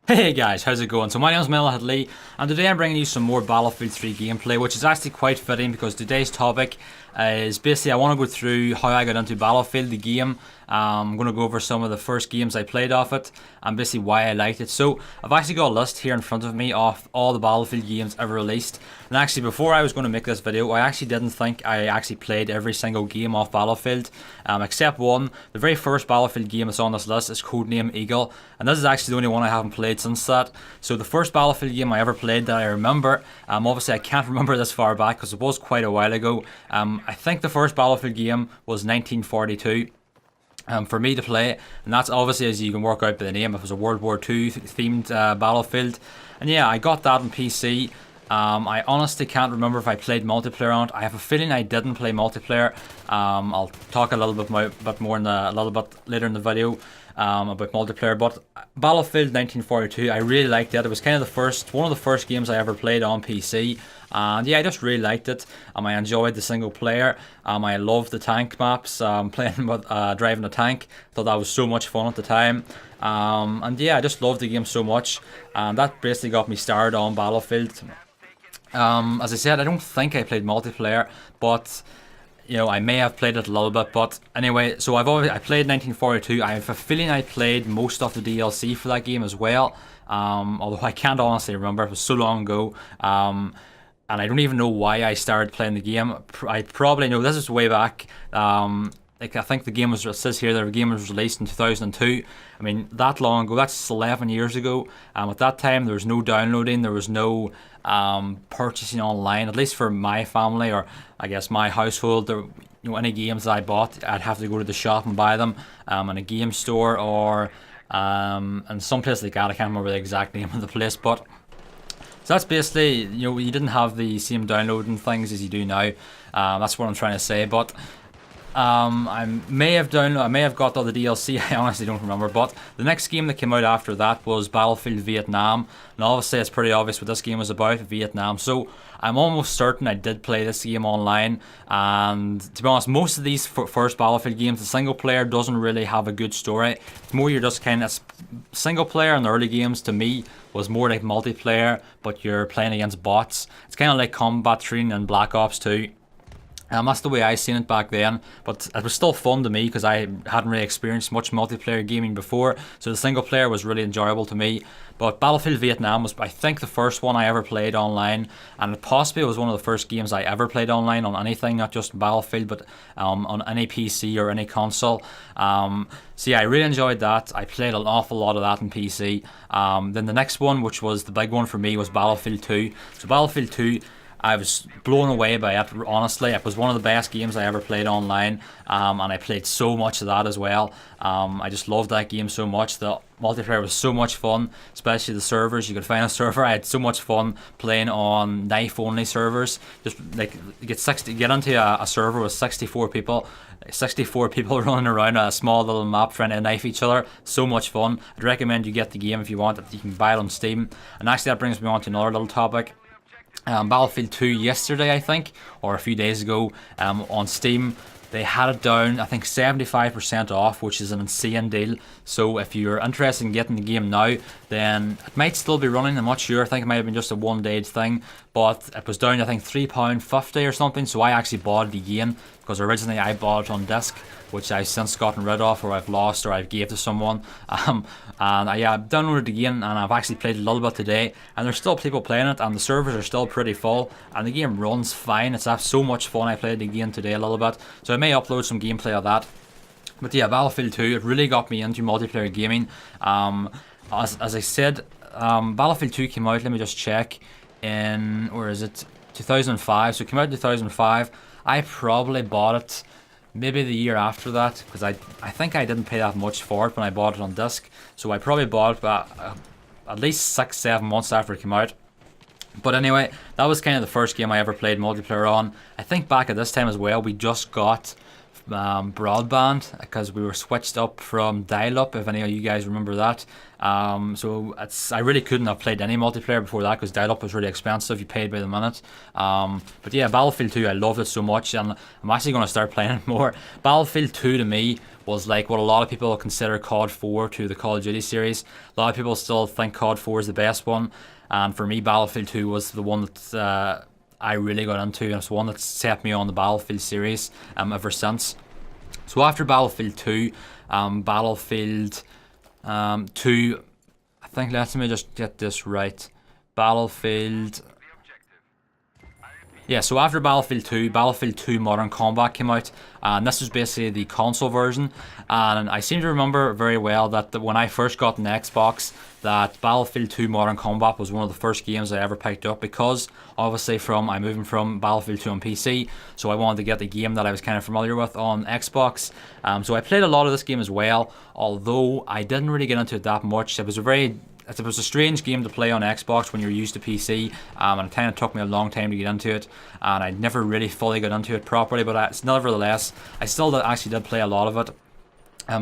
Hey guys, how's it going? So my name is METALHEADxLEE, and today I'm bringing you some more Battlefield 3 gameplay, which is actually quite fitting because today's topic is basically I want to go through how I got into Battlefield, the game. I'm going to go over some of the first games I played off it, and basically why I liked it. So I've actually got a list here in front of me of all the Battlefield games ever released. And actually, before I was going to make this video, I actually didn't think I actually played every single game off Battlefield, except one. The very first Battlefield game that's on this list is Codename Eagle, and this is actually the only one I haven't played since that. So the first Battlefield game I ever played that I remember, obviously I can't remember this far back because it was quite a while ago. I think the first Battlefield game was 1942. For me to play, and that's obviously, as you can work out by the name, it was a World War II themed Battlefield. And yeah, I got that on PC. I honestly can't remember if I played multiplayer on it. I have a feeling I didn't play multiplayer. I'll talk a little bit more a little bit later in the video about multiplayer. But Battlefield 1942, I really liked it. It was kind of one of the first games I ever played on PC. And yeah, I just really liked it. I enjoyed the single player. I loved the tank maps. Playing with driving a tank, thought that was so much fun at the time. And yeah, I just loved the game so much, and that basically got me started on Battlefield. As I said, I don't think I played multiplayer, but you know, I may have played it a little bit. But anyway, so I played 1942. I have a feeling I played most of the DLC for that game as well. Although I can't honestly remember, it was so long ago. And I don't even know why I started playing the game. I probably know this is way back. Like I think it says here that the game was released in 2002. I mean, that long ago, that's 11 years ago. At that time, there was no downloading, there was no purchasing online, at least for my family, or I guess my household. Any games that I bought, I'd have to go to the shop and buy them in a game store, or in some place like that. I can't remember the exact name of the place, but so that's basically, you didn't have the same downloading things as you do now. That's what I'm trying to say. But I may have got all the DLC. I honestly don't remember. But the next game that came out after that was Battlefield Vietnam, and obviously it's pretty obvious what this game was about, Vietnam. So I'm almost certain I did play this game online. And to be honest, most of these first Battlefield games, the single player doesn't really have a good story. It's more you're just kind of single player in the early games. To me, was more like multiplayer, but you're playing against bots. It's kind of like Combat Training and Black Ops 2. That's the way I seen it back then, but it was still fun to me because I hadn't really experienced much multiplayer gaming before, so the single player was really enjoyable to me. But Battlefield Vietnam was, I think, the first one I ever played online, and it possibly was one of the first games I ever played online on anything, not just Battlefield, but on any PC or any console. So yeah, I really enjoyed that. I played an awful lot of that on PC. Then the next one, which was the big one for me, was Battlefield 2. So Battlefield 2, I was blown away by it, honestly. It was one of the best games I ever played online, and I played so much of that as well. I just loved that game so much. The multiplayer was so much fun, especially the servers. You could find a server. I had so much fun playing on knife-only servers. Just like get into a server with 64 people. 64 people running around a small little map trying to knife each other. So much fun. I'd recommend you get the game if you want it. You can buy it on Steam. And actually that brings me on to another little topic. Battlefield 2 yesterday, I think, or a few days ago, on Steam, they had it down, I think 75% off, which is an insane deal. So if you're interested in getting the game now, then it might still be running. I'm not sure. I think it might have been just a one-day thing, but it was down, I think, £3.50 or something. So I actually bought it again because originally I bought it on disc, which I've since gotten rid of, or I've lost, or I've gave to someone. Yeah, I've downloaded it again, and I've actually played a little bit today, and there's still people playing it, and the servers are still pretty full, and the game runs fine. It's so much fun. I played it again today a little bit, so I may upload some gameplay of that. But yeah, Battlefield 2, it really got me into multiplayer gaming. As I said, Battlefield 2 came out, let me just check, in, where is it, 2005, so it came out in 2005. I probably bought it maybe the year after that, because I think I didn't pay that much for it when I bought it on disc, so I probably bought it at least 6-7 months after it came out. But anyway, that was kind of the first game I ever played multiplayer on. I think back at this time as well, we just got broadband, because we were switched up from dial-up, if any of you guys remember that. So I really couldn't have played any multiplayer before that, because dial-up was really expensive. You paid by the minute. But yeah, Battlefield 2, I loved it so much, and I'm actually going to start playing it more. Battlefield 2 to me was like what a lot of people consider COD 4 to the Call of Duty series. A lot of people still think COD 4 is the best one, and for me Battlefield 2 was the one that I really got into, and it's one that set me on the Battlefield series ever since. So after Battlefield 2, Battlefield 2, I think, let me just get this right. Battlefield... Yeah, so after Battlefield 2 Modern Combat came out, and this was basically the console version. And I seem to remember very well that when I first got an Xbox, that Battlefield 2 Modern Combat was one of the first games I ever picked up, because obviously I'm moving from Battlefield 2 on PC, so I wanted to get the game that I was kind of familiar with on Xbox. So I played a lot of this game as well, although I didn't really get into it that much. It was a strange game to play on Xbox when you're used to PC, and it kind of took me a long time to get into it, and I never really fully got into it properly, but nevertheless, I still actually did play a lot of it.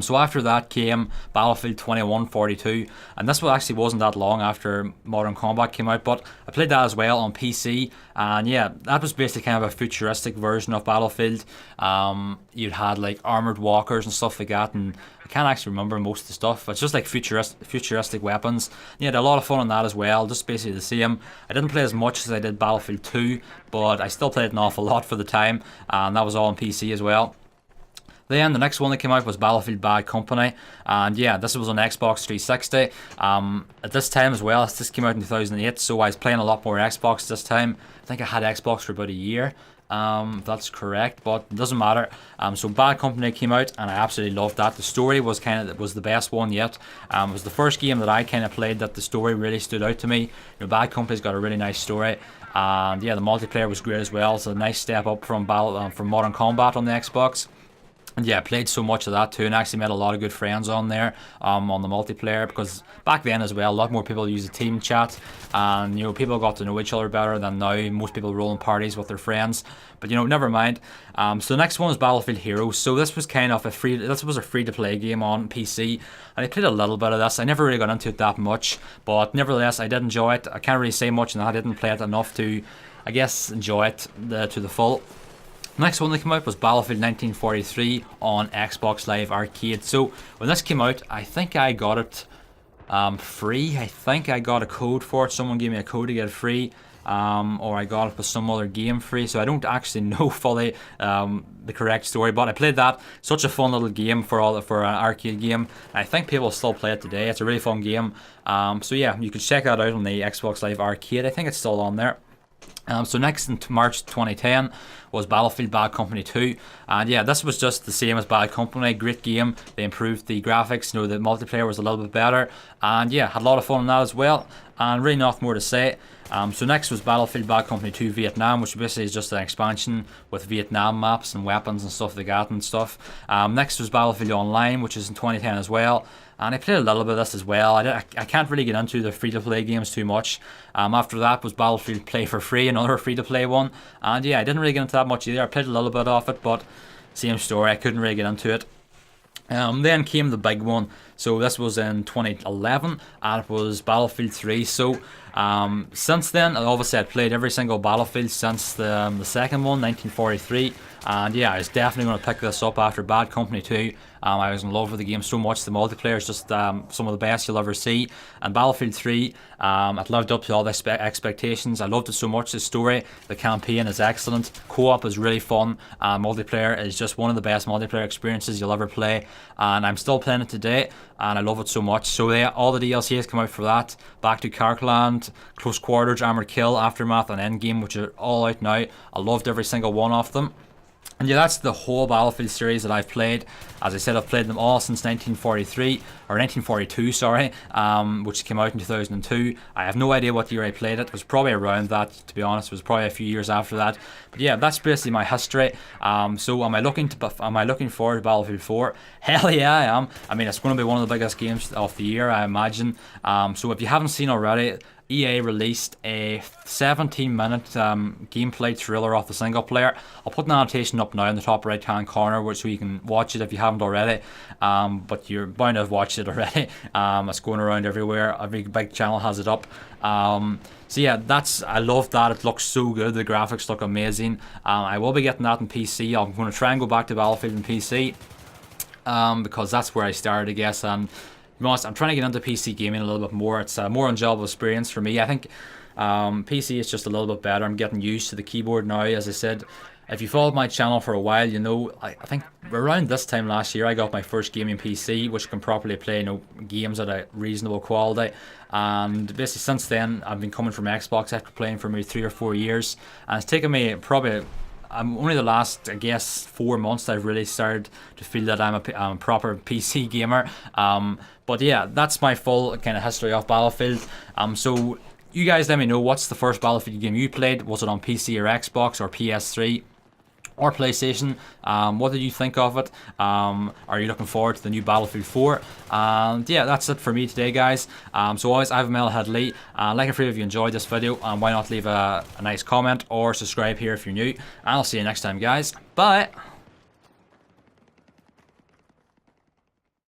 So after that came Battlefield 2142, and this actually wasn't that long after Modern Combat came out, but I played that as well on PC, and yeah, that was basically kind of a futuristic version of Battlefield. You had like armored walkers and stuff like that, and I can't actually remember most of the stuff. It's just like futuristic weapons. You had a lot of fun on that as well, just basically the same. I didn't play as much as I did Battlefield 2, but I still played an awful lot for the time, and that was all on PC as well. Then the next one that came out was Battlefield Bad Company, and yeah, this was on Xbox 360. At this time as well, this came out in 2008, so I was playing a lot more Xbox this time. I think I had Xbox for about a year, if that's correct, but it doesn't matter. So Bad Company came out, and I absolutely loved that. The story was the best one yet. It was the first game that I kind of played that the story really stood out to me. You know, Bad Company's got a really nice story, and yeah, the multiplayer was great as well. It's a nice step up from Modern Combat on the Xbox. And yeah, I played so much of that too, and actually met a lot of good friends on there, on the multiplayer, because back then as well, a lot more people used the team chat, and you know, people got to know each other better than now. Most people roll in parties with their friends, but you know, never mind. So the next one was Battlefield Heroes. So this was kind of this was a free-to-play game on PC, and I played a little bit of this. I never really got into it that much, but nevertheless, I did enjoy it. I can't really say much, and I didn't play it enough to, I guess, enjoy it to the full. Next one that came out was Battlefield 1943 on Xbox Live Arcade. So when this came out, I think I got it free. I think I got a code for it. Someone gave me a code to get it free, or I got it with some other game free. So I don't actually know fully the correct story, but I played that. Such a fun little game for an arcade game. I think people still play it today. It's a really fun game. So yeah, you can check that out on the Xbox Live Arcade. I think it's still on there. So next in March 2010 was Battlefield Bad Company 2, and yeah, this was just the same as Bad Company. Great game. They improved the graphics. You know, the multiplayer was a little bit better, and yeah, had a lot of fun on that as well. And really nothing more to say. So next was Battlefield Bad Company 2 Vietnam, which basically is just an expansion with Vietnam maps and weapons and stuff like that and stuff. Next was Battlefield Online, which is in 2010 as well, and I played a little bit of this as well. I can't really get into the free-to-play games too much. After that was Battlefield Play for Free, another free-to-play one, and yeah, I didn't really get into that much either. I played a little bit of it, but same story, I couldn't really get into it. Then came the big one. So this was in 2011, and it was Battlefield 3. So since then, obviously I played every single Battlefield since the second one, 1943. And yeah, I was definitely going to pick this up after Bad Company 2. I was in love with the game so much. The multiplayer is just some of the best you'll ever see. And Battlefield 3, it lived up to all the expectations. I loved it so much. The story, the campaign is excellent. Co-op is really fun. Multiplayer is just one of the best multiplayer experiences you'll ever play. And I'm still playing it today, and I love it so much. So yeah, all the DLCs come out for that. Back to Karkland, Close Quarters, Armored Kill, Aftermath, and Endgame, which are all out now. I loved every single one of them. And yeah, that's the whole Battlefield series that I've played. As I said, I've played them all since 1943, or 1942, sorry, which came out in 2002. I have no idea what year I played it. It was probably around that, to be honest. It was probably a few years after that. But yeah, that's basically my history. So am I looking forward to Battlefield 4? Hell yeah, I am. I mean, it's going to be one of the biggest games of the year, I imagine. So if you haven't seen already, EA released a 17-minute gameplay trailer of the single player. I'll put an annotation up now in the top right hand corner so you can watch it if you haven't already, but you're bound to have watched it already. It's going around everywhere, every big channel has it up. So yeah, I love that. It looks so good, the graphics look amazing. I will be getting that in PC. I'm going to try and go back to Battlefield in PC, because that's where I started, I guess. And to be honest, I'm trying to get into PC gaming a little bit more. It's a more enjoyable experience for me. I think PC is just a little bit better. I'm getting used to the keyboard now. As I said, if you followed my channel for a while, you know, I think around this time last year I got my first gaming PC, which can properly play, you know, games at a reasonable quality. And basically since then I've been coming from Xbox after playing for maybe 3 or 4 years, and it's taken me probably only the last, I guess, 4 months I've really started to feel that I'm a proper PC gamer. But yeah, that's my full kind of history of Battlefield. So you guys let me know, what's the first Battlefield game you played? Was it on PC or Xbox or PS3 or PlayStation? What did you think of it? Are you looking forward to the new Battlefield 4? And yeah, that's it for me today, guys. So always, I'm METALHEADxLEE. Like and free if you enjoyed this video, and why not leave a nice comment or subscribe here if you're new. And I'll see you next time, guys. Bye.